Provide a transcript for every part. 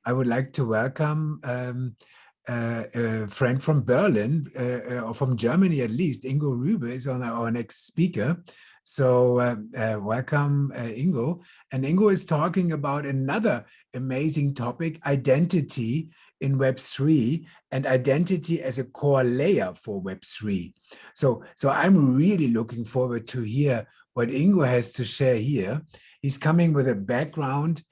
I would like to welcome a friend from Berlin, or from Germany at least. Ingo Rübe is our next speaker. So welcome, Ingo. And Ingo is talking about another amazing topic, identity in Web3 and identity as a core layer for Web3. So I'm really looking forward to hear what Ingo has to share here. He's coming with a background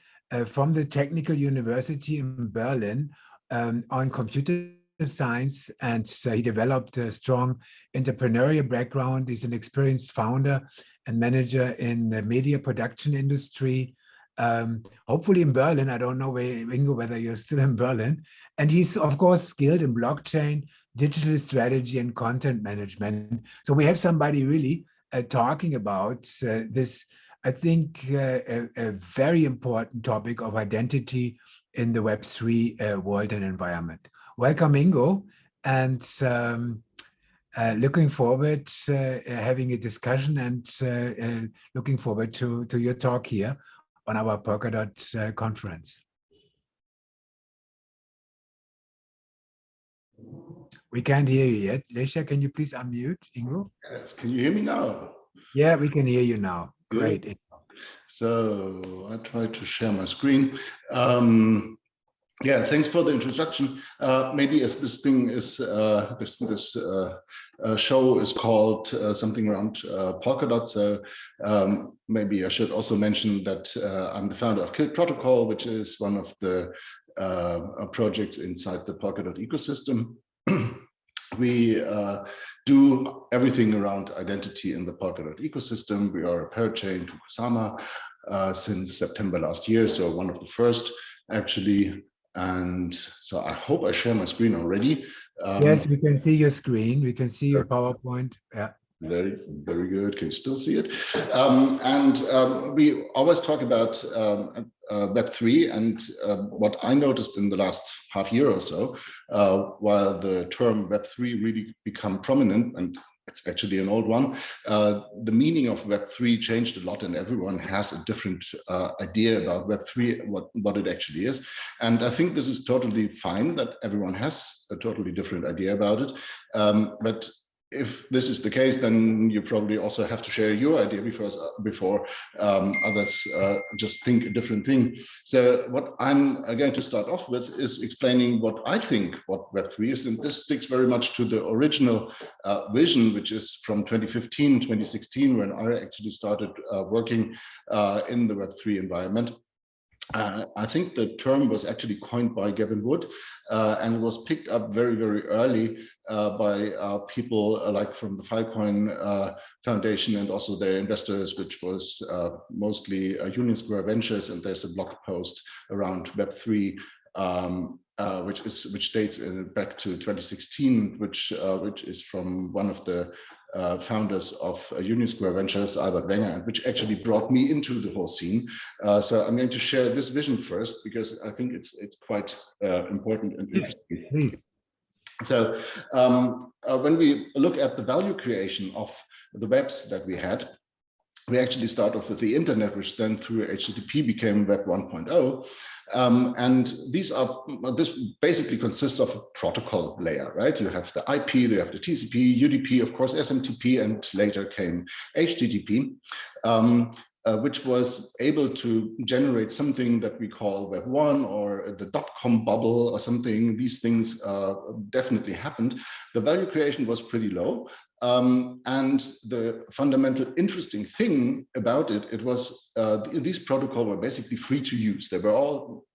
from the Technical University in Berlin on computer science, and he developed a strong entrepreneurial background. He's an experienced founder and manager in the media production industry, hopefully in Berlin. I don't know, Ingo, whether you're still in Berlin. And he's, of course, skilled in blockchain, digital strategy, and content management. So we have somebody really talking about this, I think, a very important topic of identity in the Web3 world and environment. Welcome, Ingo, and looking forward having a discussion, and looking forward to your talk here on our Polkadot conference. We can't hear you yet. Lesha, can you please unmute, Ingo? Yes, can you hear me now? Yeah, we can hear you now. Good. Great. So I try to share my screen. Yeah, thanks for the introduction. Maybe as this thing is, this show is called something around Polkadot, so maybe I should also mention that I'm the founder of Kilt Protocol, which is one of the projects inside the Polkadot ecosystem. We do everything around identity in the Polkadot ecosystem. We are a parachain to Kusama since September last year, so one of the first actually. And so I hope I share my screen already. Yes, we can see your screen. We can see your PowerPoint. Yeah. Very, very good. Can you still see it? We always talk about Web3, and what I noticed in the last half year or so, while the term Web3 really become prominent, and it's actually an old one, the meaning of Web3 changed a lot, and everyone has a different idea about Web3, what it actually is. And I think this is totally fine that everyone has a totally different idea about it. But if this is the case, then you probably also have to share your idea before others just think a different thing. So what I'm going to start off with is explaining what I think what Web3 is, and this sticks very much to the original vision, which is from 2015, 2016, when I actually started working in the Web3 environment. I think the term was actually coined by Gavin Wood, and it was picked up very, very early by people like from the Filecoin Foundation and also their investors, which was mostly Union Square Ventures. And there's a blog post around Web3, which dates back to 2016, which is from one of the founders of Union Square Ventures, Albert Wenger, which actually brought me into the whole scene. So I'm going to share this vision first, because I think it's quite important and interesting. Please. So when we look at the value creation of the webs that we had, we actually start off with the internet, which then through HTTP became Web 1.0. And this basically consists of a protocol layer, right? You have the IP, you have the TCP, UDP, of course, SMTP, and later came HTTP, which was able to generate something that we call Web 1 or the .com bubble or something. These things definitely happened. The value creation was pretty low. And the fundamental interesting thing about it was these protocols were basically free to use. They were all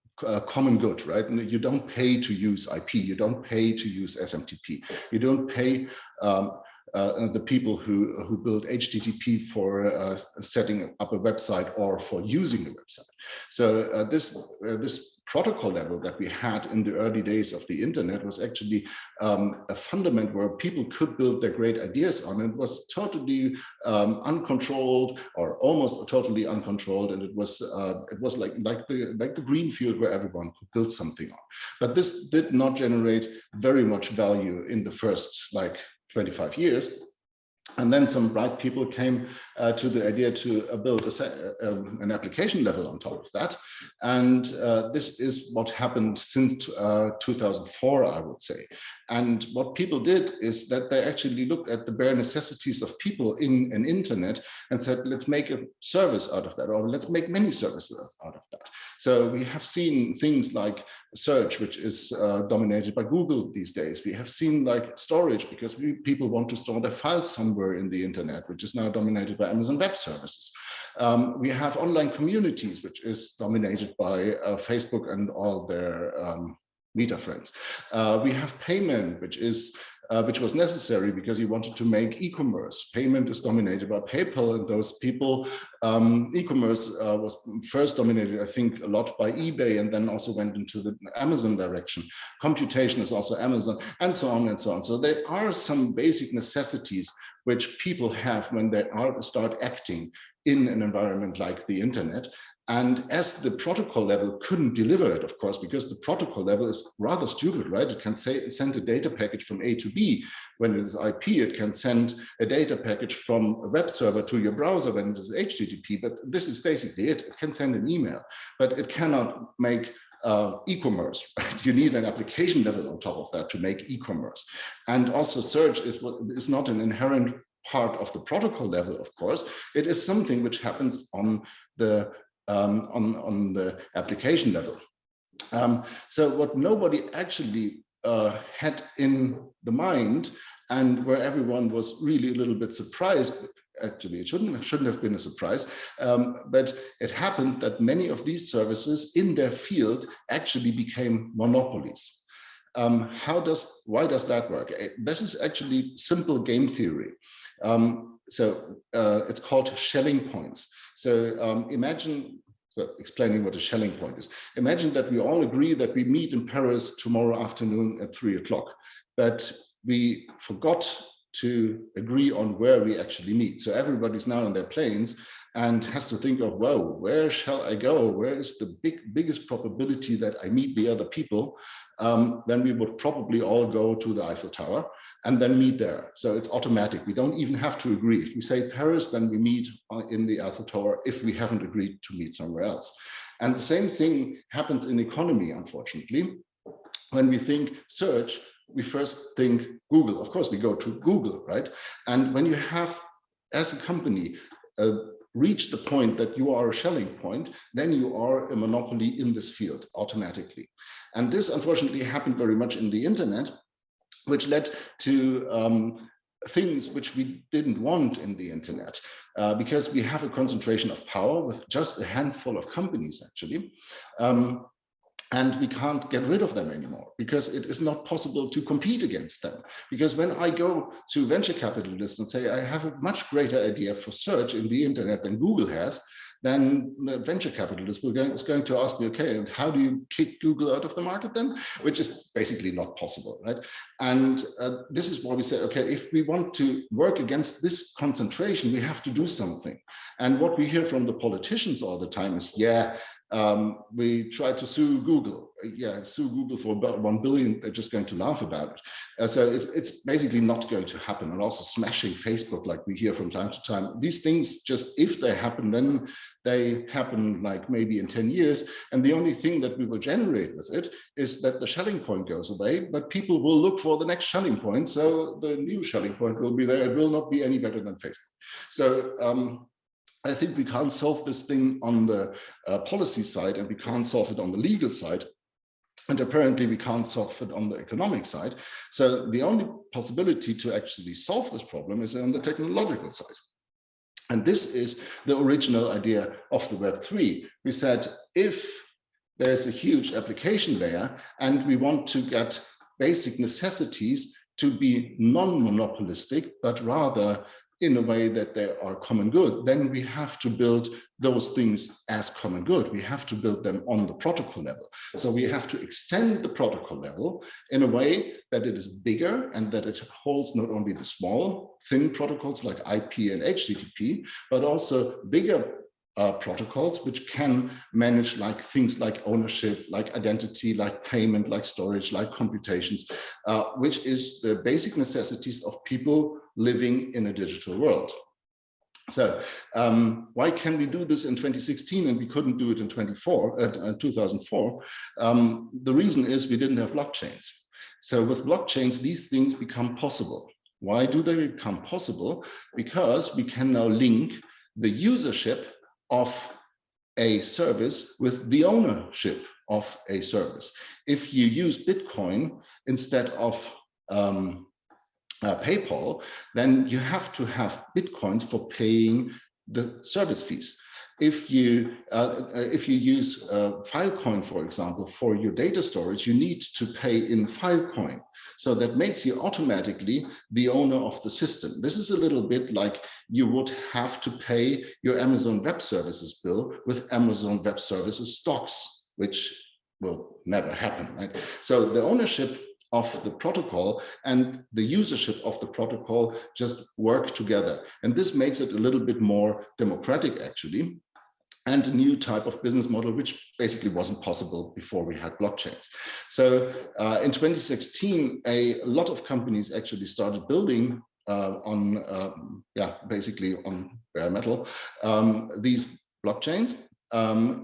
common good, right? And you don't pay to use IP, you don't pay to use SMTP, you don't pay the people who build HTTP for setting up a website or for using a website. So this protocol level that we had in the early days of the internet was actually a fundament where people could build their great ideas on. It was totally uncontrolled, or almost totally uncontrolled, and it was like the green field where everyone could build something on. But this did not generate very much value in the first 25 years. And then some bright people came to the idea to build an application level on top of that. And this is what happened since 2004, I would say. And what people did is that they actually looked at the bare necessities of people in an internet and said, let's make a service out of that, or let's make many services out of that. So we have seen things like search, which is dominated by Google these days. We have seen like storage, because people want to store their files somewhere in the internet, which is now dominated by Amazon Web Services. We have online communities, which is dominated by Facebook and all their Meta friends. We have payment, which was necessary because you wanted to make e-commerce. Payment is dominated by PayPal and those people. E-commerce was first dominated, I think, a lot by eBay, and then also went into the Amazon direction. Computation is also Amazon, and so on and so on. So there are some basic necessities which people have when they start acting in an environment like the internet. And as the protocol level couldn't deliver it, of course, because the protocol level is rather stupid, right? It can send a data package from A to B. When it is IP, it can send a data package from a web server to your browser when it is HTTP, but this is basically it. It can send an email, but it cannot make e-commerce, right? You need an application level on top of that to make e-commerce. And also search is not an inherent part of the protocol level, of course. It is something which happens on the application level. So what nobody actually had in the mind, and where everyone was really a little bit surprised, actually it shouldn't have been a surprise, but it happened that many of these services in their field actually became monopolies. Why does that work? This is actually simple game theory. It's called shelling points. So imagine, explaining what a shelling point is. Imagine that we all agree that we meet in Paris tomorrow afternoon at 3 o'clock, but we forgot to agree on where we actually meet. So everybody's now on their planes and has to think of, whoa, where shall I go? Where is the biggest probability that I meet the other people? Then we would probably all go to the Eiffel Tower and then meet there. So it's automatic. We don't even have to agree. If we say Paris, then we meet in the Eiffel Tower if we haven't agreed to meet somewhere else. And the same thing happens in economy, unfortunately. When we think search, we first think Google. Of course, we go to Google, right? And when you have, as a company, reached the point that you are a shelling point, then you are a monopoly in this field automatically. And this, unfortunately, happened very much in the internet, which led to things which we didn't want in the internet, because we have a concentration of power with just a handful of companies, actually. And we can't get rid of them anymore because it is not possible to compete against them. Because when I go to venture capitalists and say, I have a much greater idea for search in the internet than Google has, then the venture capitalist is going to ask me, okay, and how do you kick Google out of the market then? Which is basically not possible, right? And this is why we say, okay, if we want to work against this concentration, we have to do something. And what we hear from the politicians all the time is, yeah, we try to sue Google. Yeah, sue Google for about 1 billion. They're just going to laugh about it. So it's basically not going to happen. And also smashing Facebook, like we hear from time to time. These things, just if they happen, then they happen like maybe in 10 years. And the only thing that we will generate with it is that the shelling point goes away, but people will look for the next shelling point. So the new shelling point will be there. It will not be any better than Facebook. So I think we can't solve this thing on the policy side, and we can't solve it on the legal side. And apparently we can't solve it on the economic side. So the only possibility to actually solve this problem is on the technological side. And this is the original idea of the Web3. We said, if there's a huge application layer and we want to get basic necessities to be non-monopolistic, but rather in a way that they are common good, then we have to build those things as common good. We have to build them on the protocol level. So we have to extend the protocol level in a way that it is bigger and that it holds not only the small, thin protocols like IP and HTTP, but also bigger protocols which can manage like things like ownership, like identity, like payment, like storage, like computations, which is the basic necessities of people living in a digital world. So why can we do this in 2016 and we couldn't do it in 2004? The reason is we didn't have blockchains. So with blockchains, these things become possible. Why do they become possible? Because we can now link the usership of a service with the ownership of a service. If you use Bitcoin instead of PayPal, then you have to have Bitcoins for paying the service fees. If you use Filecoin, for example, for your data storage, you need to pay in Filecoin. So that makes you automatically the owner of the system. This is a little bit like you would have to pay your Amazon Web Services bill with Amazon Web Services stocks, which will never happen, right? So the ownership of the protocol and the usership of the protocol just work together. And this makes it a little bit more democratic, actually, and a new type of business model, which basically wasn't possible before we had blockchains. So in 2016, a lot of companies actually started building basically on bare metal, these blockchains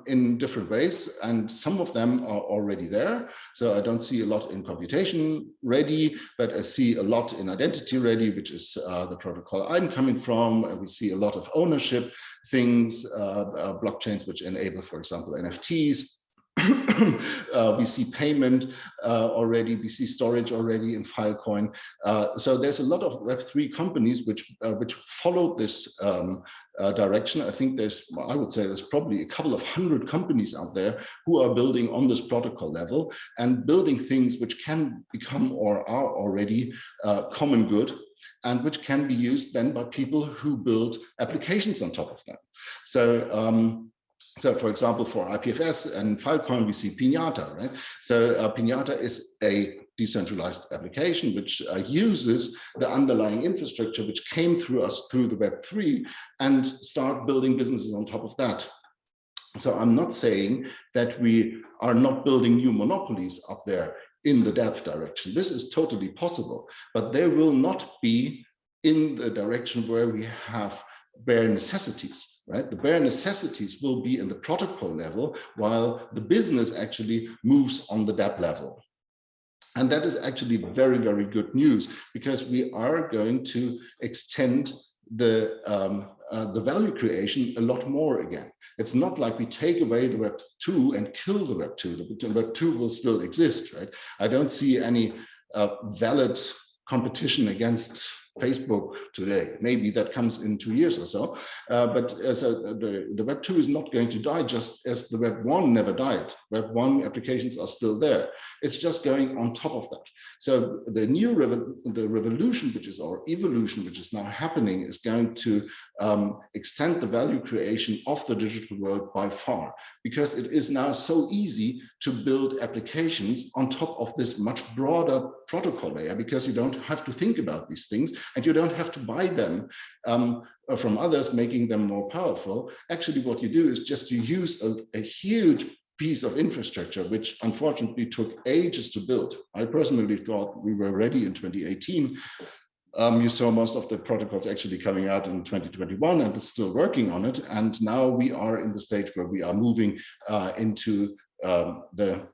in different ways, and some of them are already there. So I don't see a lot in computation ready, but I see a lot in identity ready, which is the protocol I'm coming from. And we see a lot of ownership things, blockchains which enable, for example, NFTs. We see payment already, we see storage already in Filecoin. So there's a lot of Web3 companies which followed this direction. I think I would say there's probably a couple of hundred companies out there who are building on this protocol level and building things which can become or are already common good, and which can be used then by people who build applications on top of them. So for example, for IPFS and Filecoin, we see Pinata, right? So Pinata is a decentralized application which uses the underlying infrastructure which came through us through the Web3 and start building businesses on top of that. So I'm not saying that we are not building new monopolies up there in the dApp direction. This is totally possible, but they will not be in the direction where we have bare necessities, right? The bare necessities will be in the protocol level, while the business actually moves on the dApp level. And that is actually very, very good news, because we are going to extend the value creation a lot more again. It's not like we take away the Web 2 and kill the Web 2. The Web 2 will still exist, right? I don't see any valid competition against Facebook today. Maybe that comes in 2 years or so. But the Web 2 is not going to die, just as the Web 1 never died. Web 1 applications are still there. It's just going on top of that. So the new revolution, which is our evolution, which is now happening, is going to extend the value creation of the digital world by far, because it is now so easy to build applications on top of this much broader protocol layer, because you don't have to think about these things and you don't have to buy them from others, making them more powerful. Actually, what you do is just you use a huge piece of infrastructure, which unfortunately took ages to build. I personally thought we were ready in 2018. You saw most of the protocols actually coming out in 2021 and is still working on it. And now we are in the stage where we are moving into the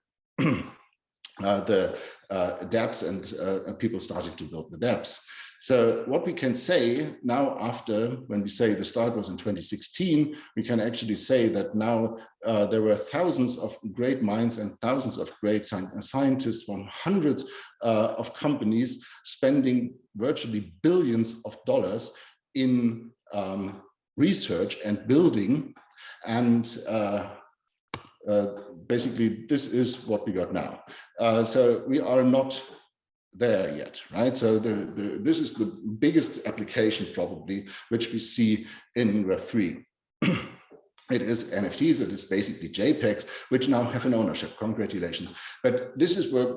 dApps and people starting to build the dApps. So what we can say now, after, when we say the start was in 2016, we can actually say that now there were thousands of great minds and thousands of great scientists from hundreds of companies spending virtually billions of dollars in research and building. And basically, this is what we got now. So we are not there yet, right? So this is the biggest application probably which we see in Web3. It is NFTs, it is basically JPEGs, which now have an ownership. Congratulations. But this is where,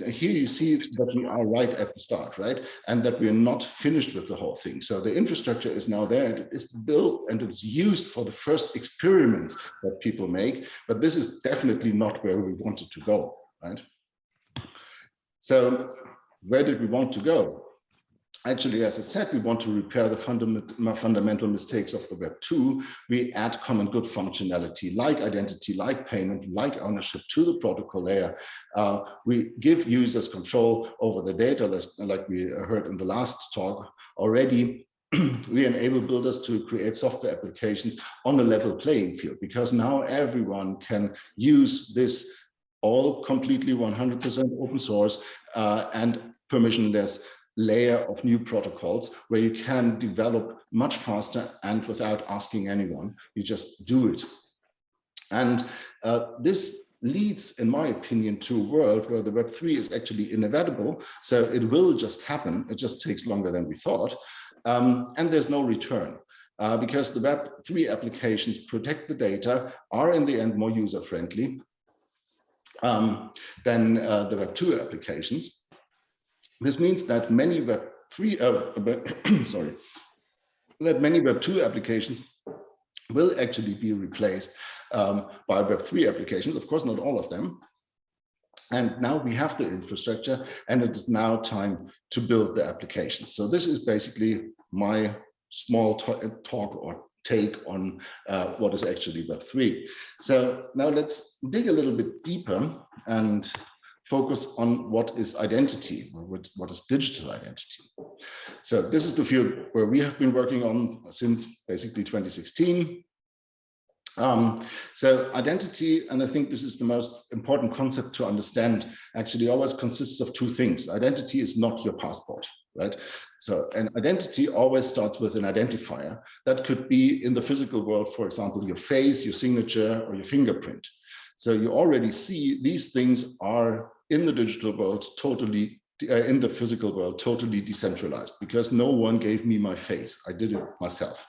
here you see that we are right at the start, right? And that we are not finished with the whole thing. So the infrastructure is now there, and it is built and it's used for the first experiments that people make. But this is definitely not where we wanted to go, right? So where did we want to go? Actually, as I said, we want to repair the fundamental mistakes of the Web 2. We add common good functionality like identity, like payment, like ownership to the protocol layer. We give users control over the data, like we heard in the last talk already. We enable builders to create software applications on a level playing field, because now everyone can use this all completely 100% open source and permissionless layer of new protocols where you can develop much faster and without asking anyone. You just do it. And this leads, in my opinion, to a world where the Web3 is actually inevitable. So it will just happen. It just takes longer than we thought. And there's no return. Because the Web3 applications protect the data, are in the end more user-friendly than the Web2 applications. This means that many Web3, that many Web2 applications will actually be replaced by Web3 applications. Of course, not all of them. And now we have the infrastructure, and it is now time to build the applications. So this is basically my small talk or take on what is actually Web3. So now let's dig a little bit deeper and focus on what is identity, or what is digital identity. So this is the field where we have been working on since basically 2016. So identity, and I think this is the most important concept to understand, actually always consists of two things. Identity is not your passport, right? So an identity always starts with an identifier. That could be in the physical world, for example, your face, your signature, or your fingerprint. So you already see these things are in the digital world totally, in the physical world totally decentralized, because no one gave me my face. I did it myself.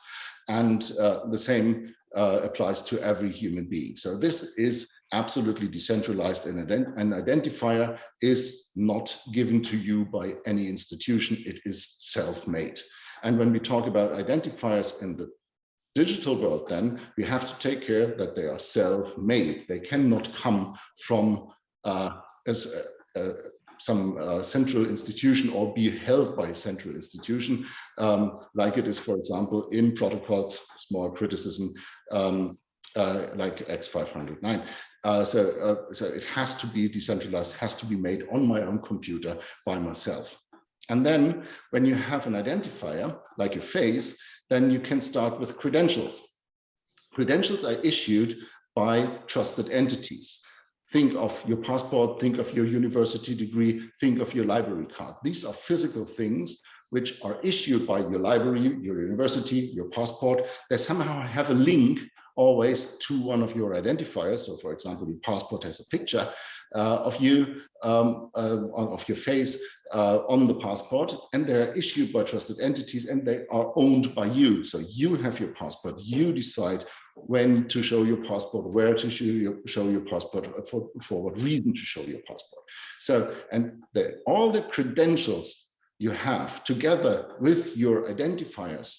And the same applies to every human being. So this is absolutely decentralized, and an identifier is not given to you by any institution. It is self-made. And when we talk about identifiers in the digital world, then we have to take care that they are self-made. They cannot come from some central institution or be held by a central institution, like it is, for example, in protocols, small criticism, like X509. So it has to be decentralized, has to be made on my own computer by myself. And then when you have an identifier, like a face, then you can start with credentials. Credentials are issued by trusted entities. Think of your passport, think of your university degree, think of your library card. These are physical things which are issued by your library, your university, your passport. They somehow have a link always to one of your identifiers. So for example, your passport has a picture of you, of your face on the passport, and they're issued by trusted entities, and they are owned by you. So you have your passport, you decide when to show your passport, where to show your passport, for what reason to show your passport. So, and all the credentials you have together with your identifiers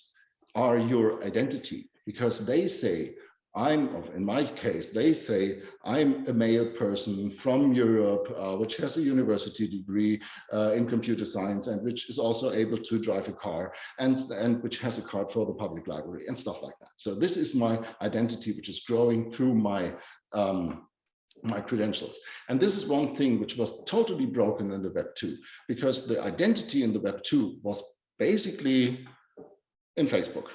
are your identity, because they say, in my case, they say, I'm a male person from Europe, which has a university degree in computer science, and which is also able to drive a car, and which has a card for the public library and stuff like that. So this is my identity, which is growing through my my credentials. And this is one thing which was totally broken in the Web 2, because the identity in the Web 2 was basically in Facebook.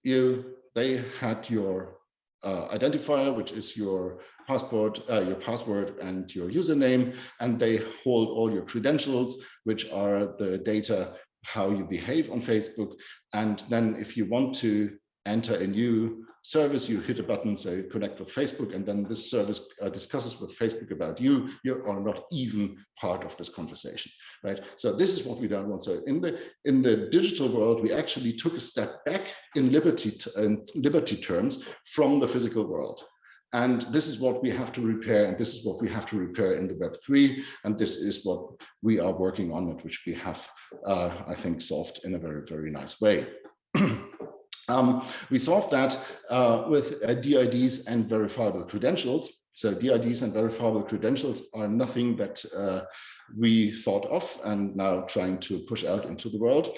They had your identifier, which is your passport, your password, and your username, and they hold all your credentials, which are the data how you behave on Facebook. And then if you want to enter a new service. You hit a button, say connect with Facebook, and then this service discusses with Facebook about you. You are not even part of this conversation, right? So this is what we don't want. So in the digital world, we actually took a step back in liberty terms from the physical world. And this is what we have to repair, and this is what we have to repair in the Web3, and this is what we are working on, and which we have, I think, solved in a very, very nice way. We solved that with DIDs and verifiable credentials. So DIDs and verifiable credentials are nothing that we thought of and now trying to push out into the world.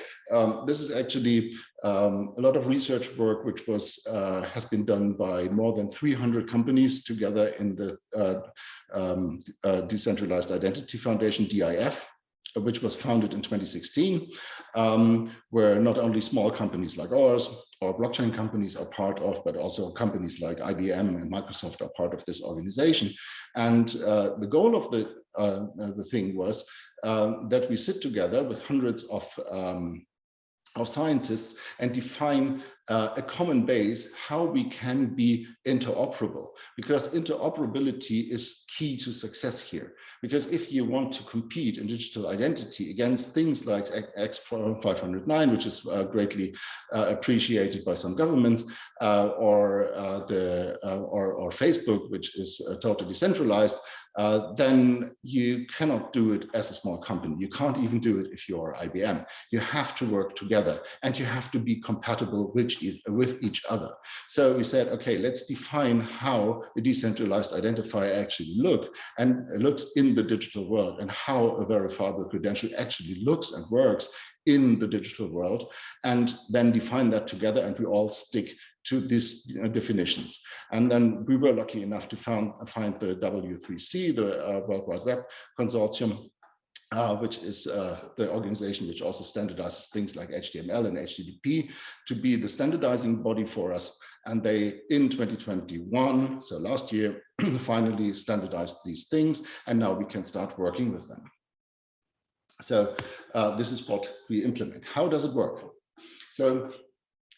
This is actually a lot of research work which was has been done by more than 300 companies together in the Decentralized Identity Foundation, DIF, which was founded in 2016, where not only small companies like ours or blockchain companies are part of, but also companies like IBM and Microsoft are part of this organization. And the goal of the thing was that we sit together with hundreds of scientists and define a common base how we can be interoperable, because interoperability is key to success here. Because if you want to compete in digital identity against things like X509, which is greatly appreciated by some governments, or Facebook, which is totally centralized, then you cannot do it as a small company. You can't even do it if you're IBM. You have to work together, and you have to be compatible with each other. So we said, okay, let's define how a decentralized identifier actually looks in the digital world, and how a verifiable credential actually looks and works in the digital world, and then define that together, and we all stick to these definitions. And then we were lucky enough to find the W3C, the World Wide Web Consortium, which is the organization which also standardizes things like HTML and HTTP, to be the standardizing body for us. And they, in 2021, so last year, finally standardized these things, and now we can start working with them. So this is what we implement. How does it work? So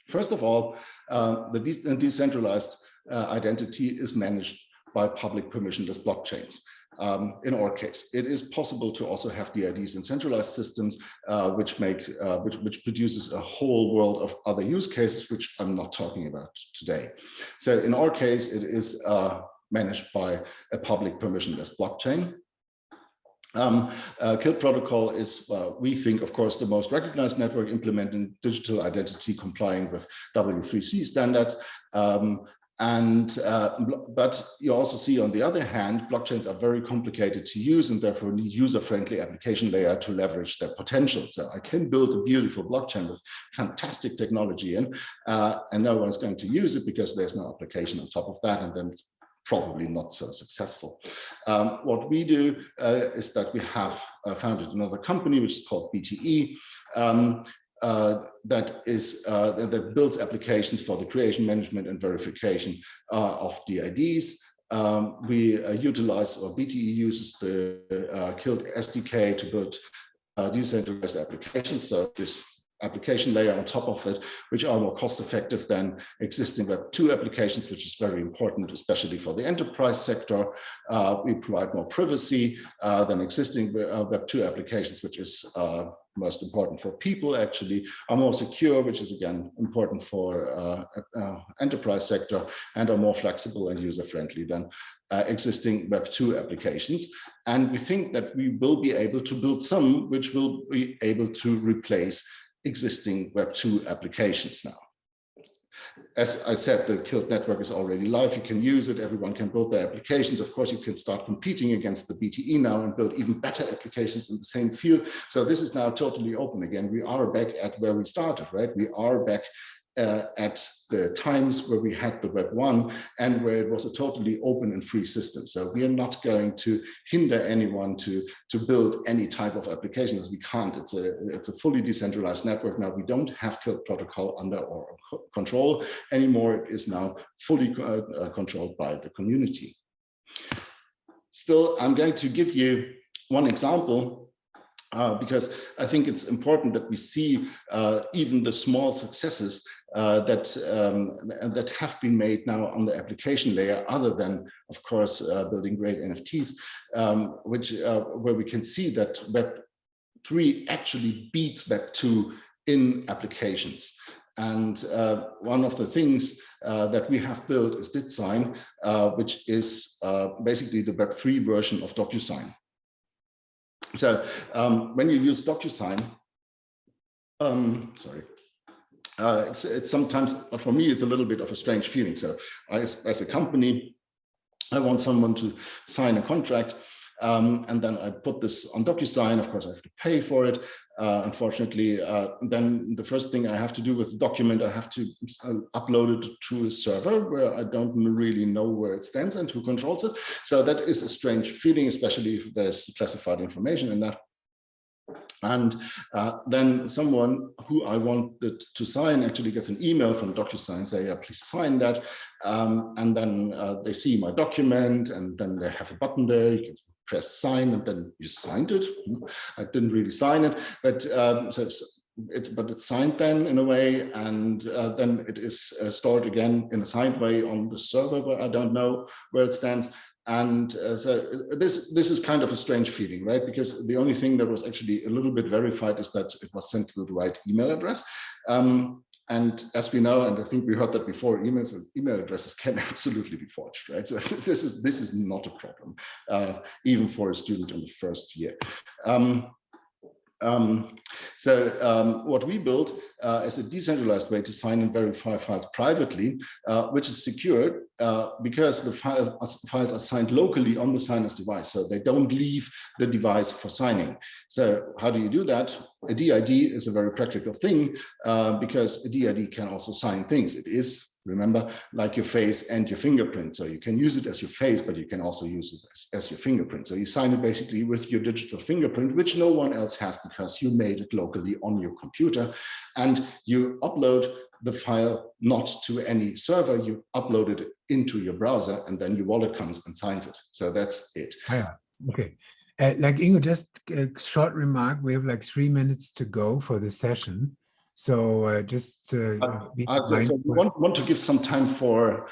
first of all, the decentralized identity is managed by public permissionless blockchains. In our case, it is possible to also have DIDs in centralized systems, which produces a whole world of other use cases, which I'm not talking about today. So in our case, it is managed by a public permissionless blockchain. KILT protocol is, we think, of course, the most recognized network implementing digital identity complying with W3C standards. But you also see, on the other hand, blockchains are very complicated to use and therefore need user-friendly application layer to leverage their potential. So I can build a beautiful blockchain with fantastic technology in, and no one's going to use it because there's no application on top of that, and then it's probably not so successful. What we do is that we have founded another company which is called BTE, that builds applications for the creation, management, and verification of DIDs. We utilize, or BTE uses, the KILT SDK to build decentralized applications. So this application layer on top of it, which are more cost effective than existing Web2 applications, which is very important, especially for the enterprise sector. We provide more privacy than existing Web2 applications, which is most important for people, actually, are more secure, which is again important for enterprise sector, and are more flexible and user-friendly than existing Web2 applications. And we think that we will be able to build some which will be able to replace existing Web2 applications now. As I said, the KILT network is already live. You can use it. Everyone can build their applications. Of course, you can start competing against the BTE now and build even better applications in the same field. So this is now totally open again. We are back at where we started, right? We are back at the times where we had the Web 1 and where it was a totally open and free system. So we are not going to hinder anyone to build any type of applications. We can't. It's a fully decentralized network now. We don't have KILT protocol under our control anymore. It is now fully controlled by the community. Still, I'm going to give you one example, because I think it's important that we see even the small successes that have been made now on the application layer, other than, of course, building great NFTs, where we can see that Web3 actually beats Web2 in applications. And one of the things that we have built is DidSign, which is basically the Web3 version of DocuSign. So when you use DocuSign, it's sometimes, for me, it's a little bit of a strange feeling. So as a company, I want someone to sign a contract, and then I put this on DocuSign. Of course, I have to pay for it. Unfortunately, then the first thing I have to do with the document, I have to upload it to a server where I don't really know where it stands and who controls it. So that is a strange feeling, especially if there's classified information in that. And then someone who I wanted to sign actually gets an email from DocuSign saying, yeah, please sign that. And then they see my document, and then they have a button there. You can press sign, and then you signed it. I didn't really sign it, but it's signed then in a way, and then it is stored again in a signed way on the server where I don't know where it stands. And so this is kind of a strange feeling, right? Because the only thing that was actually a little bit verified is that it was sent to the right email address. And as we know, and I think we heard that before, email addresses can absolutely be forged, right? So this is not a problem, even for a student in the first year. What we built is a decentralized way to sign and verify files privately, which is secured because the files are signed locally on the signer's device, so they don't leave the device for signing. So how do you do that? A DID is a very practical thing because a DID can also sign things. It is, remember, like your face and your fingerprint. So you can use it as your face, but you can also use it as your fingerprint. So you sign it basically with your digital fingerprint, which no one else has because you made it locally on your computer. And you upload the file not to any server, you upload it into your browser, and then your wallet comes and signs it. So that's it. Yeah, okay. Like Ingo, just a short remark. We have like 3 minutes to go for the session. So just so we want to give some time for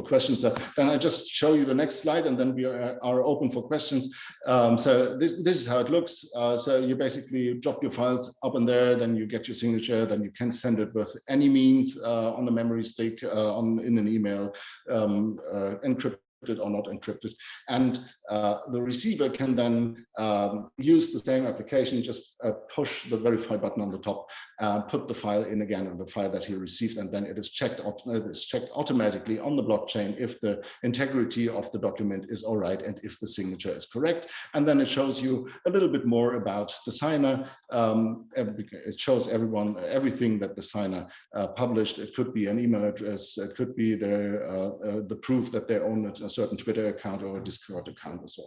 questions. Then I just show you the next slide, and then we are open for questions. So this is how it looks. So you basically drop your files up in there, then you get your signature, then you can send it with any means on the memory stick, in an email, encrypted or not encrypted, and the receiver can then use the same application, just push the verify button on the top, put the file in again, and the file that he received, and then it is checked automatically on the blockchain if the integrity of the document is all right and if the signature is correct. And then it shows you a little bit more about the signer. It shows everything that the signer published. It could be an email address, it could be the proof that they own a certain Twitter account or a Discord account and so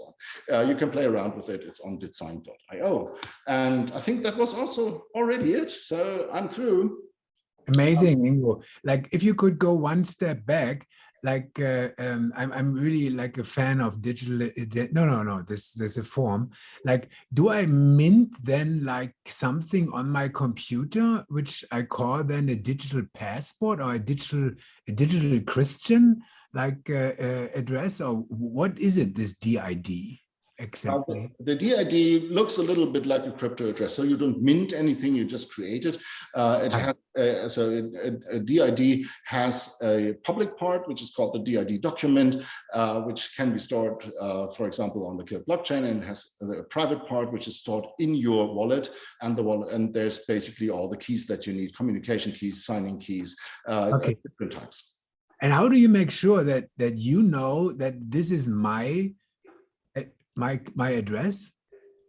on. You can play around with it. It's on didsign.io. And I think that was also already it. So I'm through. Amazing, Ingo. Like if you could go one step back, like I'm really like a fan of digital. No. There's a form. Like, do I mint then like something on my computer, which I call then a digital passport or a digital Christian like address, or what is it? This DID? Exactly. The DID looks a little bit like a crypto address. So you don't mint anything, you just create it. A DID has a public part, which is called the DID document, which can be stored, for example, on the Kill blockchain, and has a private part, which is stored in your wallet. And there's basically all the keys that you need: communication keys, signing keys, different types. And how do you make sure that you know that this is my address?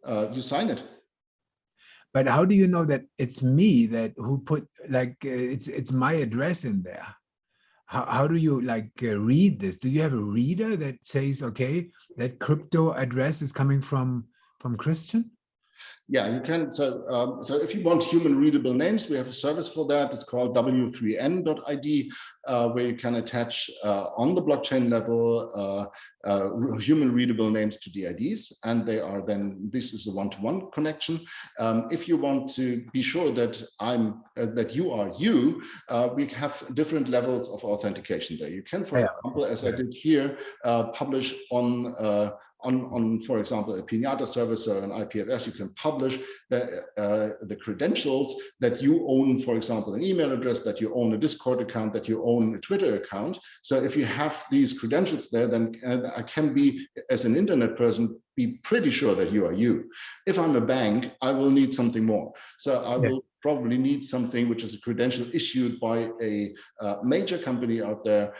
You sign it. But how do you know that it's me who put like it's my address in there? How do you like read this? Do you have a reader that says, okay, that crypto address is coming from Christian? Yeah, you can. So if you want human readable names, we have a service for that. It's called w3n.id, where you can attach on the blockchain level human readable names to DIDs, and they are then, this is a one-to-one connection. If you want to be sure that that you are you, we have different levels of authentication there. You can, for example, as I did here, publish on, for example, a Pinata service or an IPFS, you can publish the credentials that you own, for example, an email address, that you own a Discord account, that you own a Twitter account. So if you have these credentials there, then I can be, as an internet person, be pretty sure that you are you. If I'm a bank, I will need something more. So I will probably need something which is a credential issued by a major company out there,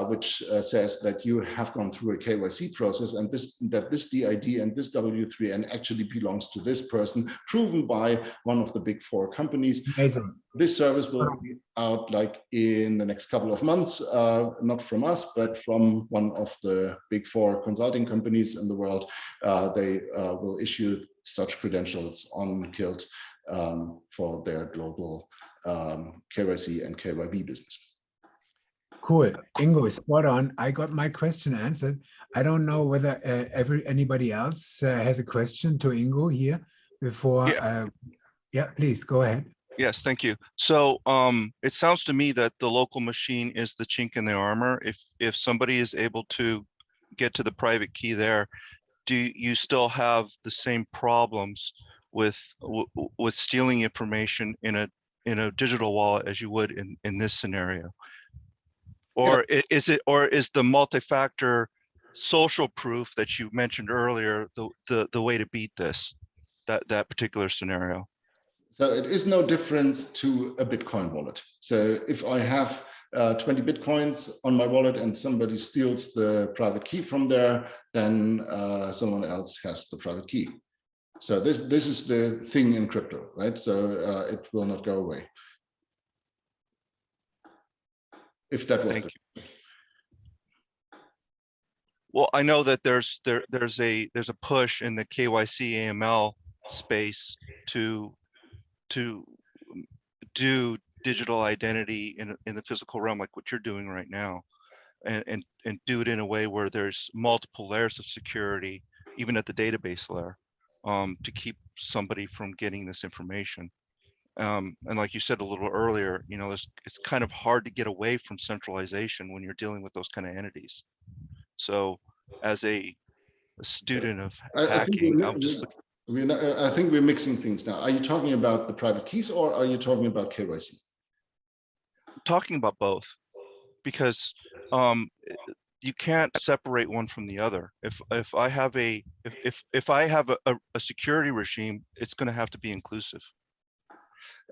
which says that you have gone through a KYC process, and that this DID and this W3N actually belongs to this person, proven by one of the big 4 companies. Amazing. This service will be out like in the next couple of months, not from us, but from one of the big 4 consulting companies in the world. They will issue such credentials on Kilt for their global KYC and KYB business. Cool. Ingo, spot on. I got my question answered. I don't know whether anybody else has a question to Ingo here before. Yeah, please go ahead. Yes, thank you. So it sounds to me that the local machine is the chink in the armor. If somebody is able to get to the private key there, do you still have the same problems with stealing information in a digital wallet as you would in this scenario? Or is the multi-factor social proof that you mentioned earlier the way to beat this, that particular scenario? So it is no difference to a Bitcoin wallet. So if I have 20 Bitcoins on my wallet and somebody steals the private key from there, then someone else has the private key. So this is the thing in crypto, right? So it will not go away. If that was. Thank you. Well, I know that there's a push in the KYC AML space to do digital identity in the physical realm, like what you're doing right now, and do it in a way where there's multiple layers of security, even at the database layer, to keep somebody from getting this information. And like you said a little earlier, you know, it's kind of hard to get away from centralization when you're dealing with those kind of entities. So as a student of hacking, I'm just looking. I think we're mixing things now. Are you talking about the private keys or are you talking about KYC? I'm talking about both, because you can't separate one from the other. If I have a security regime, it's going to have to be inclusive.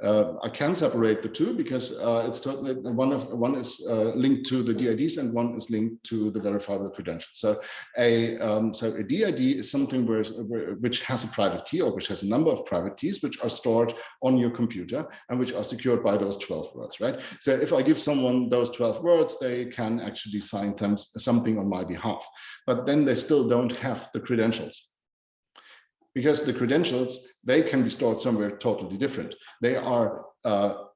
I can separate the two because it's totally one is linked to the DIDs and one is linked to the verifiable credentials. So a DID is something which has a private key, or which has a number of private keys which are stored on your computer and which are secured by those 12 words, right? So if I give someone those 12 words, they can actually sign something on my behalf, but then they still don't have the credentials. Because the credentials, they can be stored somewhere totally different. They are,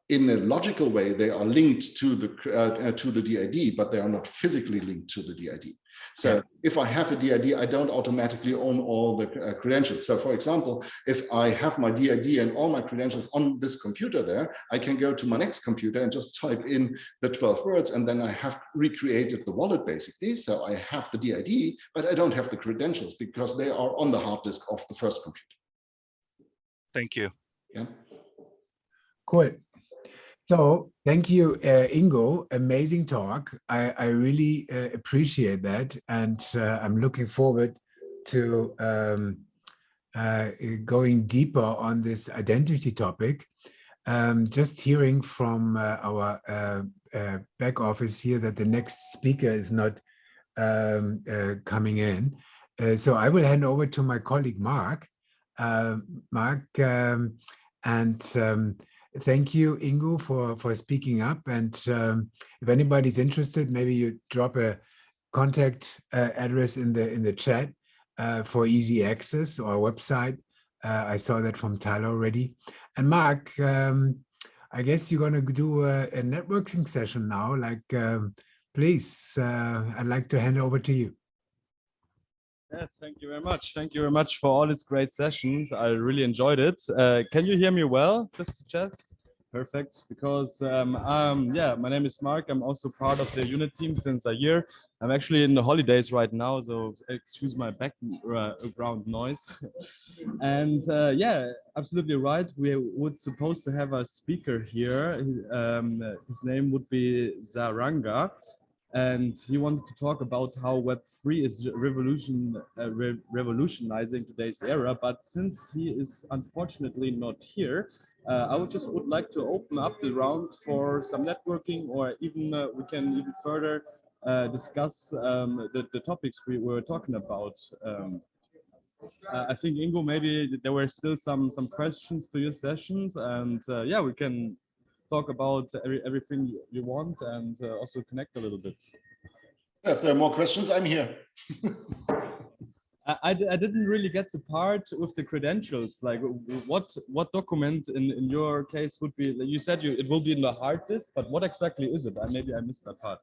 in a logical way, they are linked to the DID, but they are not physically linked to the DID. So if I have a DID, I don't automatically own all the credentials. So for example, if I have my DID and all my credentials on this computer there, I can go to my next computer and just type in the 12 words, and then I have recreated the wallet basically. So I have the DID, but I don't have the credentials because they are on the hard disk of the first computer. Thank you. Yeah. Cool. So thank you, Ingo. Amazing talk. I really appreciate that. And I'm looking forward to going deeper on this identity topic. Just hearing from our back office here that the next speaker is not coming in. So I will hand over to my colleague, Mark. Thank you, Ingo, for speaking up. And if anybody's interested, maybe you drop a contact address in the chat for easy access, or a website I saw that from Tyler already. And Mark, I guess you're going to do a networking session now. Like, please, I'd like to hand over to you. Yes, thank you very much. Thank you very much for all these great sessions. I really enjoyed it. Can you hear me well? Just to check. Perfect. Because yeah, my name is Mark. I'm also part of the unit team since a year. I'm actually in the holidays right now, so excuse my background noise. And yeah, absolutely right. We would supposed to have a speaker here. His name would be Zaranga. And he wanted to talk about how Web3 is revolutionizing today's era. But since he is unfortunately not here, I would like to open up the round for some networking, or even we can even further discuss the topics we were talking about. I think Ingo, maybe there were still some questions to your sessions, and yeah, we can talk about everything you want and also connect a little bit. If there are more questions, I'm here. I didn't really get the part with the credentials. Like, what document in your case would be? You said it will be in the hard disk, but what exactly is it? Maybe I missed that part.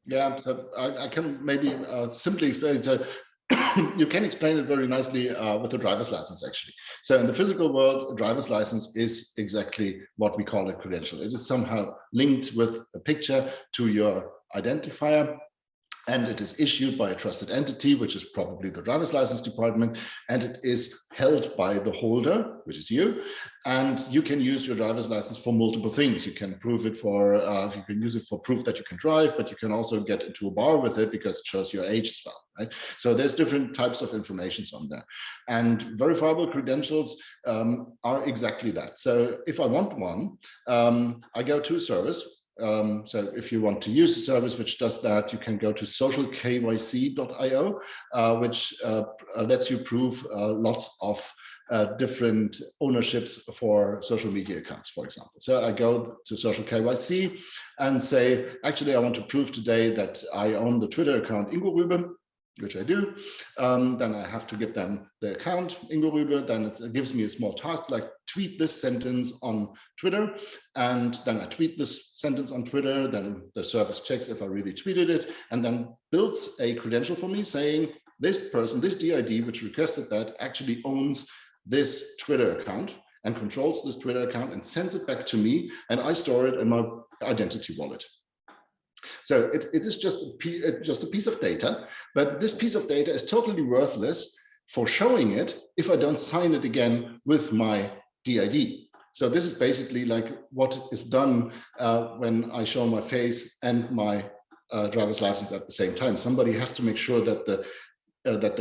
Yeah, so I can maybe simply explain it. So you can explain it very nicely with a driver's license, actually. So in the physical world, a driver's license is exactly what we call a credential. It is somehow linked with a picture to your identifier, and it is issued by a trusted entity, which is probably the driver's license department, and it is held by the holder, which is you. And you can use your driver's license for multiple things. You can prove it for, you can use it for proof that you can drive, but you can also get into a bar with it because it shows your age as well, right? So there's different types of information on there. And verifiable credentials are exactly that. So if I want one, I go to a service. So if you want to use a service which does that, you can go to socialkyc.io, which lets you prove lots of different ownerships for social media accounts, for example. So I go to Social KYC and say, actually, I want to prove today that I own the Twitter account Ingo Rübe, which I do. Then I have to give them the account Ingo Rübe. Then it gives me a small task like tweet this sentence on Twitter. And then I tweet this sentence on Twitter. Then the service checks if I really tweeted it, and then builds a credential for me saying this person, this DID, which requested that, actually owns this Twitter account and controls this Twitter account and sends it back to me. And I store it in my identity wallet. So it is just a piece of data, but this piece of data is totally worthless for showing it if I don't sign it again with my DID. So this is basically like what is done when I show my face and my driver's license at the same time. Somebody has to make sure that the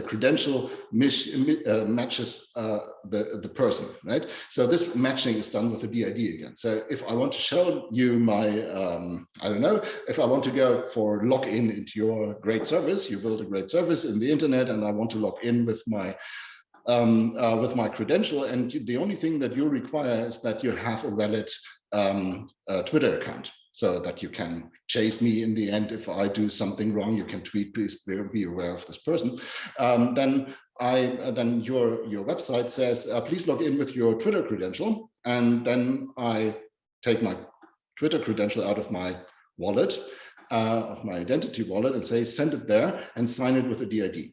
credential matches the person, right? So this matching is done with the DID again. So if I want to show you my, I don't know, if I want to go for login into your great service, you build a great service in the internet, and I want to log in with my credential, and the only thing that you require is that you have a valid Twitter account, so that you can chase me in the end if I do something wrong. You can tweet, please be aware of this person. Then your website says, please log in with your Twitter credential, and then I take my Twitter credential out of my wallet, of my identity wallet, and say send it there and sign it with a DID.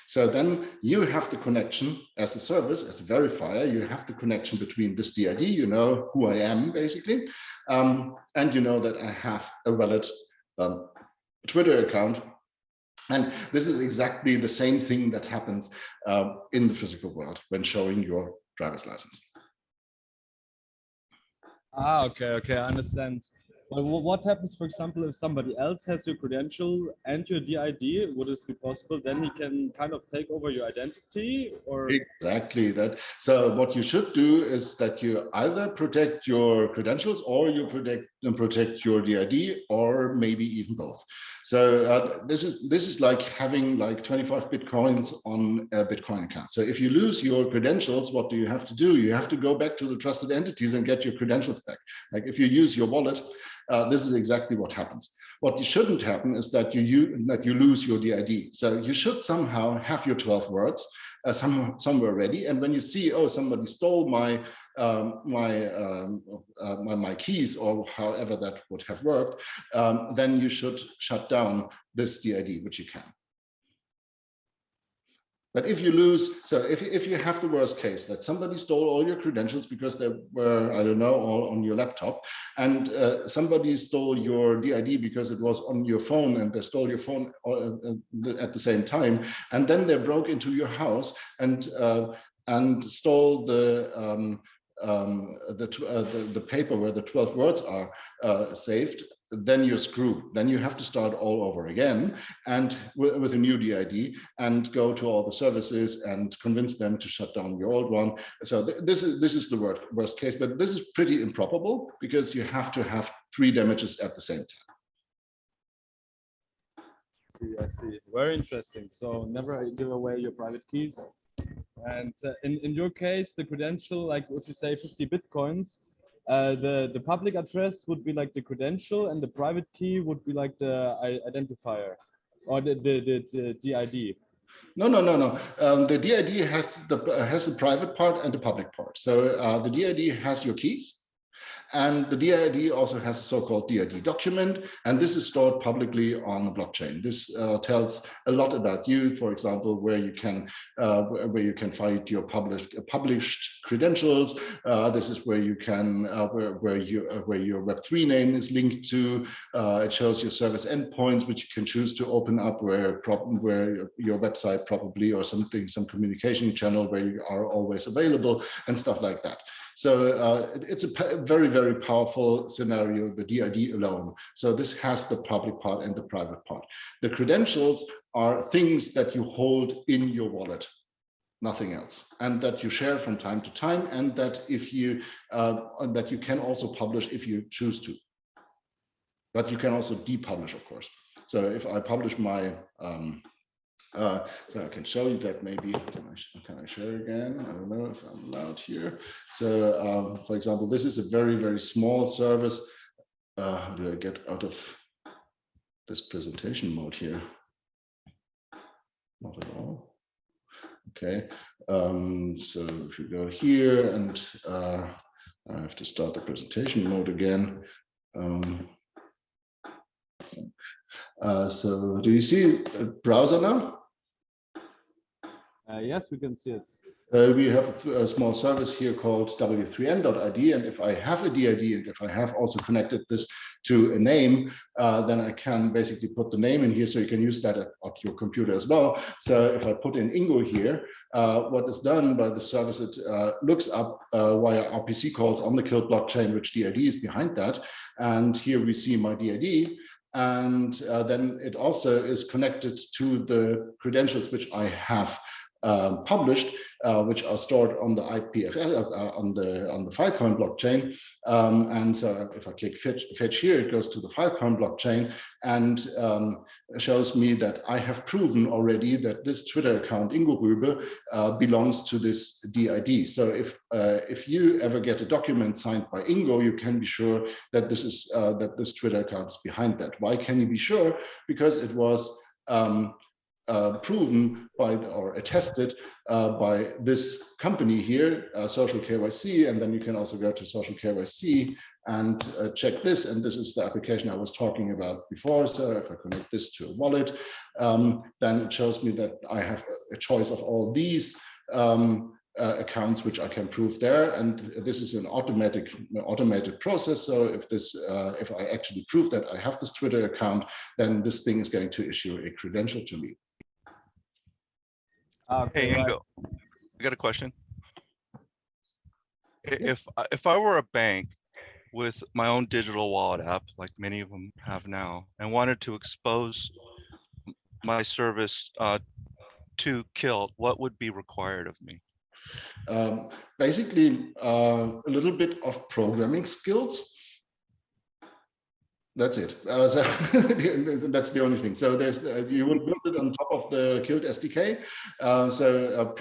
So then you have the connection as a service, as a verifier, you have the connection between this DID, you know who I am basically, and you know that I have a valid Twitter account. And this is exactly the same thing that happens in the physical world when showing your driver's license. Ah, okay, I understand. But what happens, for example, if somebody else has your credential and your DID? Would this be possible? Then he can kind of take over your identity, or? Exactly that. So what you should do is that you either protect your credentials or you protect your DID, or maybe even both. So this is like having like 25 Bitcoins on a Bitcoin account. So if you lose your credentials, what do you have to do? You have to go back to the trusted entities and get your credentials back. Like if you use your wallet, this is exactly what happens. What shouldn't happen is that you lose your DID. So you should somehow have your 12 words somewhere ready. And when you see, oh, somebody stole my my keys, or however that would have worked, then you should shut down this DID, which you can. But if you lose, so if you have the worst case that somebody stole all your credentials because they were, I don't know, all on your laptop, and somebody stole your DID because it was on your phone, and they stole your phone at the same time, and then they broke into your house and stole the paper where the 12 words are saved, then you're screwed. Then you have to start all over again, and with a new DID, and go to all the services and convince them to shut down your old one. So this is the worst case, but this is pretty improbable because you have to have 3 damages at the same time. I see. Very interesting. So never give away your private keys. And in your case, the credential, like if you say 50 Bitcoins, the public address would be like the credential, and the private key would be like the identifier, or the DID. No. The DID has the private part and the public part. So the DID has your keys, and the DID also has a so-called DID document, and this is stored publicly on the blockchain. This tells a lot about you. For example, where you can find your published credentials. This is where you can where your Web3 name is linked to. It shows your service endpoints, which you can choose to open up, where your website probably, or some communication channel where you are always available, and stuff like that. So it's a very, very powerful scenario, the DID alone. So this has the public part and the private part. The credentials are things that you hold in your wallet, nothing else, and that you share from time to time, and that if you that you can also publish if you choose to. But you can also depublish, of course. So if I publish my so I can show you that. Maybe can I share again? I don't know if I'm allowed here. So for example, this is a very, very small service. How do I get out of this presentation mode here? Not at all. Okay. So if you go here, and I have to start the presentation mode again. So do you see a browser now? Yes, we can see it. We have a small service here called w3n.id, and if I have a DID, and if I have also connected this to a name, then I can basically put the name in here, so you can use that at your computer as well. So if I put in Ingo here, what is done by the service, it looks up via RPC calls on the Kilt blockchain, which DID is behind that, and here we see my DID. And then it also is connected to the credentials which I have published, which are stored on the IPFS on the Filecoin blockchain. And so if I click fetch here, it goes to the Filecoin blockchain and shows me that I have proven already that this Twitter account Ingo Rübe belongs to this DID. So if you ever get a document signed by Ingo, you can be sure that this is that this Twitter account is behind that. Why can you be sure? Because it was proven by or attested by this company here, Social KYC, and then you can also go to Social KYC and check this, and this is the application I was talking about before. So if I connect this to a wallet, then it shows me that I have a choice of all these accounts which I can prove there, and this is an automated process. So if I actually prove that I have this Twitter account, then this thing is going to issue a credential to me. Okay, hey, Ingo, I got a question. If I were a bank with my own digital wallet app, like many of them have now, and wanted to expose my service to Kilt, what would be required of me? Basically, a little bit of programming skills. That's it. So that's the only thing. So there's you would build it on top of the Kilt SDK. So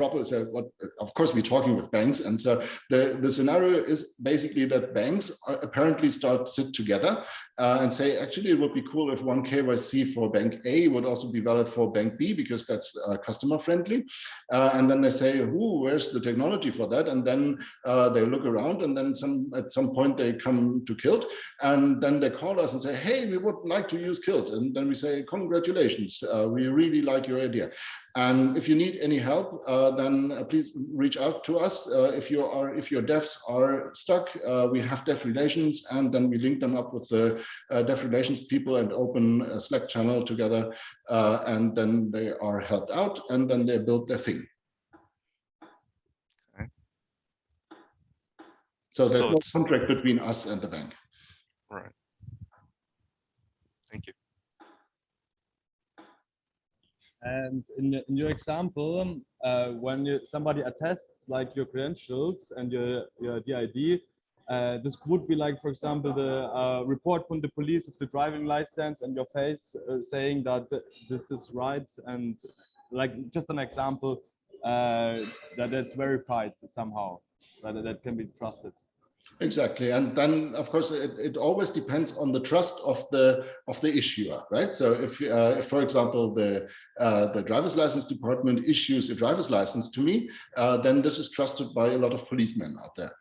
what? Of course, we're talking with banks, and so the scenario is basically that banks apparently sit together and say, actually, it would be cool if one KYC for bank A would also be valid for bank B because that's customer friendly. And then they say, where's the technology for that? And then they look around, and then at some point they come to Kilt, and then they call us and say, hey, we would like to use Kilt. And then we say, congratulations, we really like your idea. And if you need any help, then please reach out to us. If your devs are stuck, we have dev relations, and then we link them up with the dev relations people and open a Slack channel together, and then they are helped out, and then they build their thing. Okay. So there's no contract between us and the bank. Right. Thank you. And in your example, when somebody attests like your credentials and your DID, this would be like, for example, the report from the police with the driving license and your face saying that this is right, and like just an example that it's verified somehow, that can be trusted. Exactly, and then of course it always depends on the trust of the issuer, right? So if for example the driver's license department issues a driver's license to me, then this is trusted by a lot of policemen out there.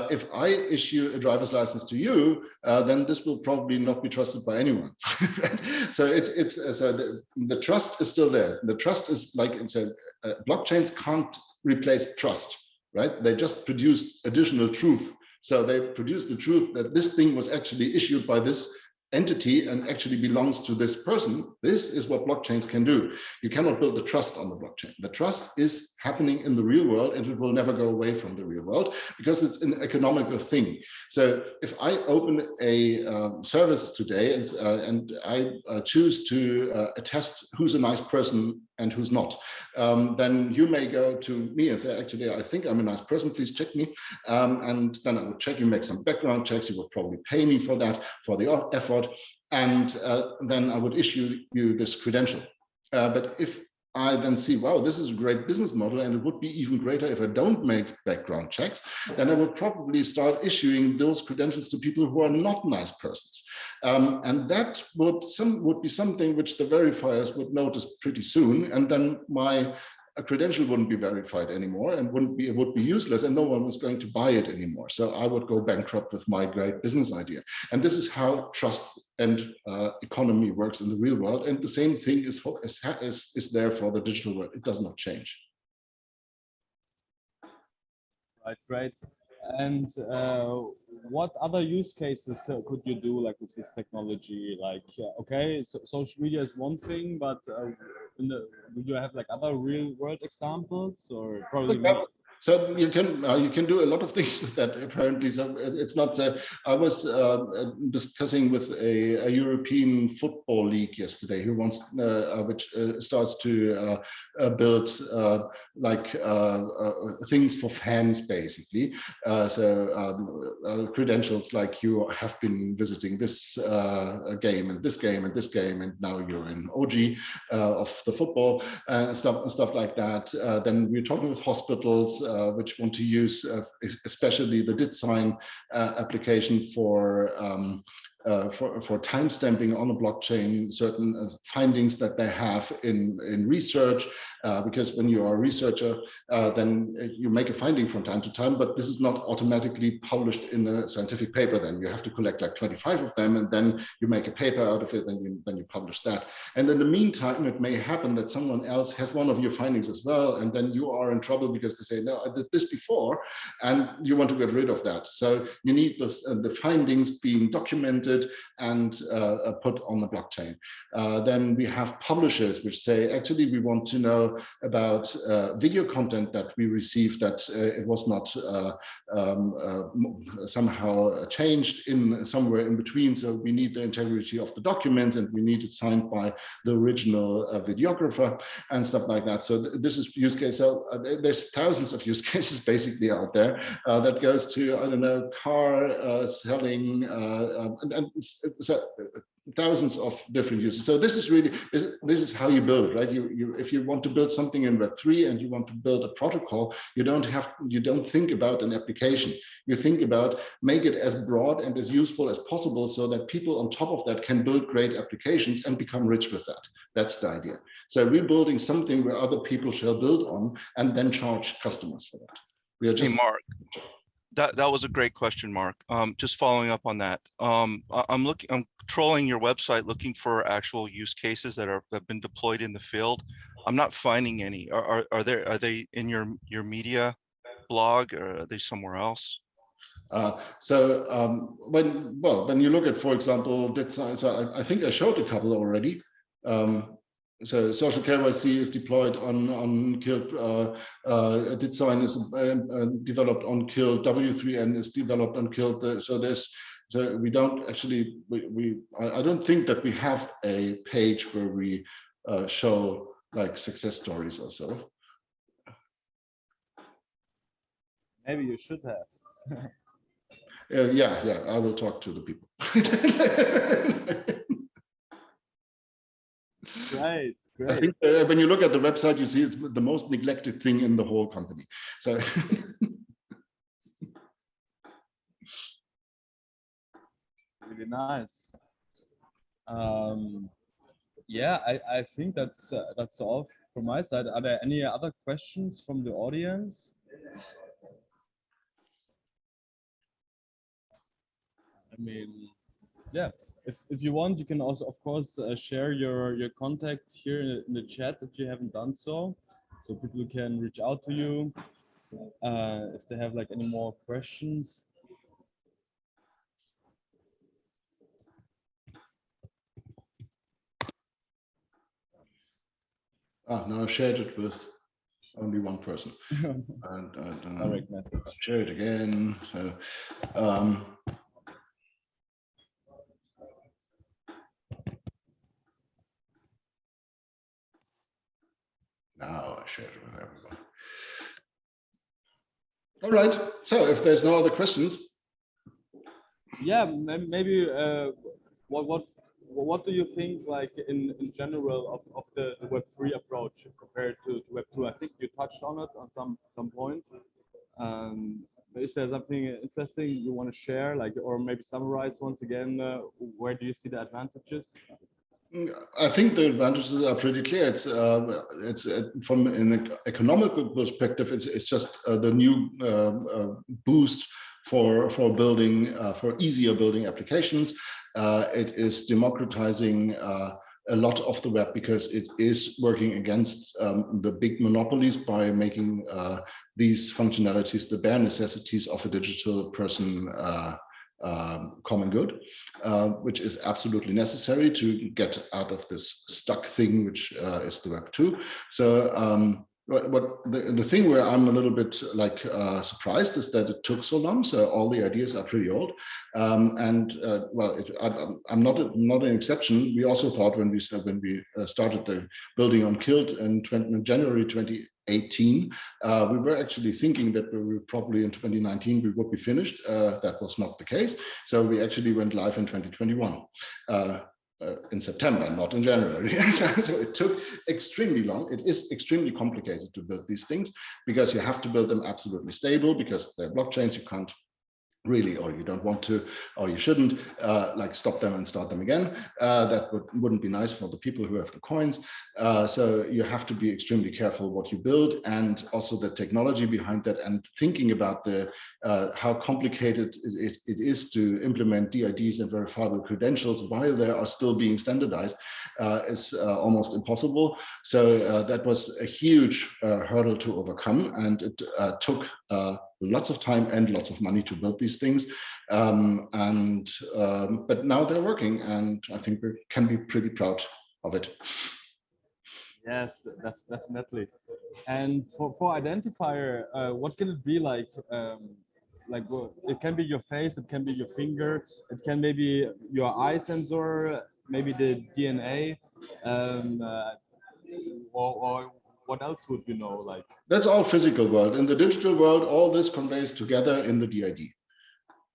If I issue a driver's license to you, then this will probably not be trusted by anyone. Right? So the trust is still there. The trust is like it's blockchains can't replace trust, right? They just produce additional truth. So they produce the truth that this thing was actually issued by this entity and actually belongs to this person. This is what blockchains can do. You cannot build the trust on the blockchain. The trust is happening in the real world, and it will never go away from the real world because it's an economical thing. So if I open a service today and I choose to attest who's a nice person and who's not, then you may go to me and say, actually, I think I'm a nice person, please check me. And then I would check you, make some background checks. You would probably pay me for that, for the effort. And then I would issue you this credential. But if I then see, wow, this is a great business model, and it would be even greater if I don't make background checks, then I would probably start issuing those credentials to people who are not nice persons. And that would be something which the verifiers would notice pretty soon. And then my credential wouldn't be verified anymore, and it would be useless, and no one was going to buy it anymore. So I would go bankrupt with my great business idea. And this is how trust and economy works in the real world. And the same thing is there for the digital world. It does not change. Right, great. And what other use cases could you do like with this technology? Like, okay, so social media is one thing, but do you have like other real world examples, or probably not? So you can do a lot of things with that apparently. So it's not. I was discussing with a European football league yesterday, who wants which starts to build things for fans basically. Credentials like you have been visiting this game and this game and this game, and now you're an OG of the football and stuff like that. Then we're talking with hospitals which want to use especially the DITSign application for timestamping on a blockchain certain findings that they have in research, because when you are a researcher, then you make a finding from time to time, but this is not automatically published in a scientific paper. Then you have to collect like 25 of them, and then you make a paper out of it, and then you publish that. And in the meantime, it may happen that someone else has one of your findings as well, and then you are in trouble because they say, no, I did this before, and you want to get rid of that. So you need the findings being documented and put on the blockchain. Then we have publishers which say, actually, we want to know about video content that we received, that it was not somehow changed in somewhere in between. So we need the integrity of the documents, and we need it signed by the original videographer and stuff like that. So this is use case. So there's thousands of use cases basically out there that goes to, I don't know, car selling, and and it's thousands of different users. So this is really, this is how you build it, right? If you want to build something in Web3 and you want to build a protocol, you don't think about an application. You think about make it as broad and as useful as possible so that people on top of that can build great applications and become rich with that. That's the idea. So we're building something where other people shall build on and then charge customers for that. We are just— Hey, Mark, that was a great question, Mark. Just following up on that. I'm trolling your website looking for actual use cases that have been deployed in the field. I'm not finding any. Are they in your media blog, or are they somewhere else? When you look at, for example, so I think I showed a couple already. So social KYC is deployed on Kilt, DitSign is developed on Kilt, W3N is developed on Kilt. So we don't actually, I don't think that we have a page where we show like success stories or so. Maybe you should have. Yeah, I will talk to the people. Great. I think when you look at the website, you see it's the most neglected thing in the whole company. So really nice. Yeah, I think that's all from my side. Are there any other questions from the audience? I mean, yeah. If you want, you can also, of course, share your contact here in the chat if you haven't done so people can reach out to you if they have like any more questions. now I shared it with only one person. Direct message. Share it again. So now I shared it with everyone. All right. So if there's no other questions. Yeah, maybe what do you think, like in general, of the Web3 approach compared to Web2? I think you touched on it on some points. Is there something interesting you want to share, like, or maybe summarize once again? Where do you see the advantages? I think the advantages are pretty clear. It's from an economical perspective, it's just the new boost for building for easier building applications. It is democratizing a lot of the web because it is working against the big monopolies by making these functionalities the bare necessities of a digital person common good, which is absolutely necessary to get out of this stuck thing, which is the Web 2. So the thing where I'm a little bit like surprised is that it took so long. So all the ideas are pretty old, I'm not an exception. We also thought when we started the building on Kilt in January 2018, we were actually thinking that we were probably in 2019 we would be finished. That was not the case. So we actually went live in 2021. In September, not in January. So it took extremely long. It is extremely complicated to build these things because you have to build them absolutely stable because they're blockchains. You can't really, or you don't want to, or you shouldn't like stop them and start them again. That wouldn't be nice for the people who have the coins. So you have to be extremely careful what you build and also the technology behind that, and thinking about the how complicated it is to implement DIDs and verifiable credentials while they are still being standardized is almost impossible. So that was a huge hurdle to overcome, and it took lots of time and lots of money to build these things, but now they're working, and I think we can be pretty proud of it. Yes, definitely. And for identifier, what can it be like? It can be your face, it can be your finger, it can maybe your eye sensor, maybe the DNA, or what else would you know? Like, that's all physical world. In the digital world, all this conveys together in the DID.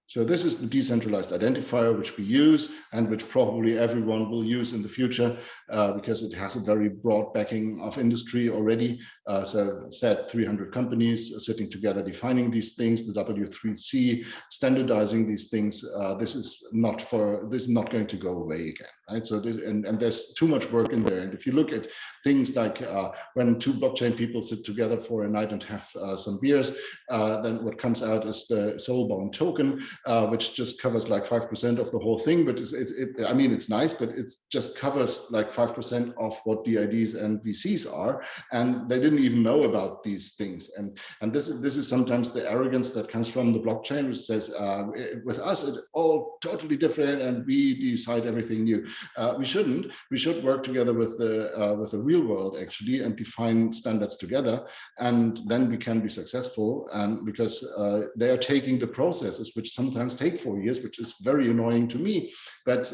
So this is the decentralized identifier which we use and which probably everyone will use in the future because it has a very broad backing of industry already. So said 300 companies sitting together defining these things, the W3C standardizing these things. This is not going to go away again, right? So and there's too much work in there. And if you look at things like when two blockchain people sit together for a night and have some beers, then what comes out is the soul-bound token, which just covers like 5% of the whole thing. But I mean, it's nice, but it just covers like 5% of what DIDs and VCs are, and they didn't even know about these things. And this is sometimes the arrogance that comes from the blockchain, which says with us it's all totally different and we decide everything new. We shouldn't. We should work together with the real world actually and define standards together, and then we can be successful. And because they are taking the processes which sometimes take 4 years, which is very annoying to me, but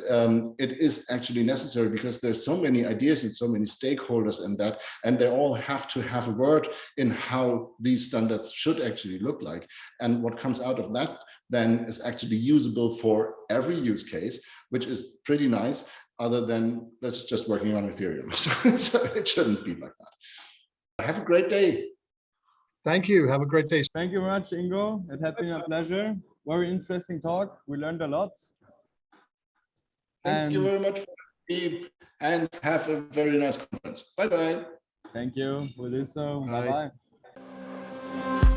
it is actually necessary because there's so many ideas and so many stakeholders in that, and they all have to have a word in how these standards should actually look like. And what comes out of that then is actually usable for every use case, which is pretty nice, other than that's just working on Ethereum. So it shouldn't be like that. Have a great day. Thank you. Have a great day. Thank you very much, Ingo. It has been a pleasure. Very interesting talk. We learned a lot. Thank you very much for me, and have a very nice conference. Bye-bye. Thank you. We'll do so. Bye. Bye-bye.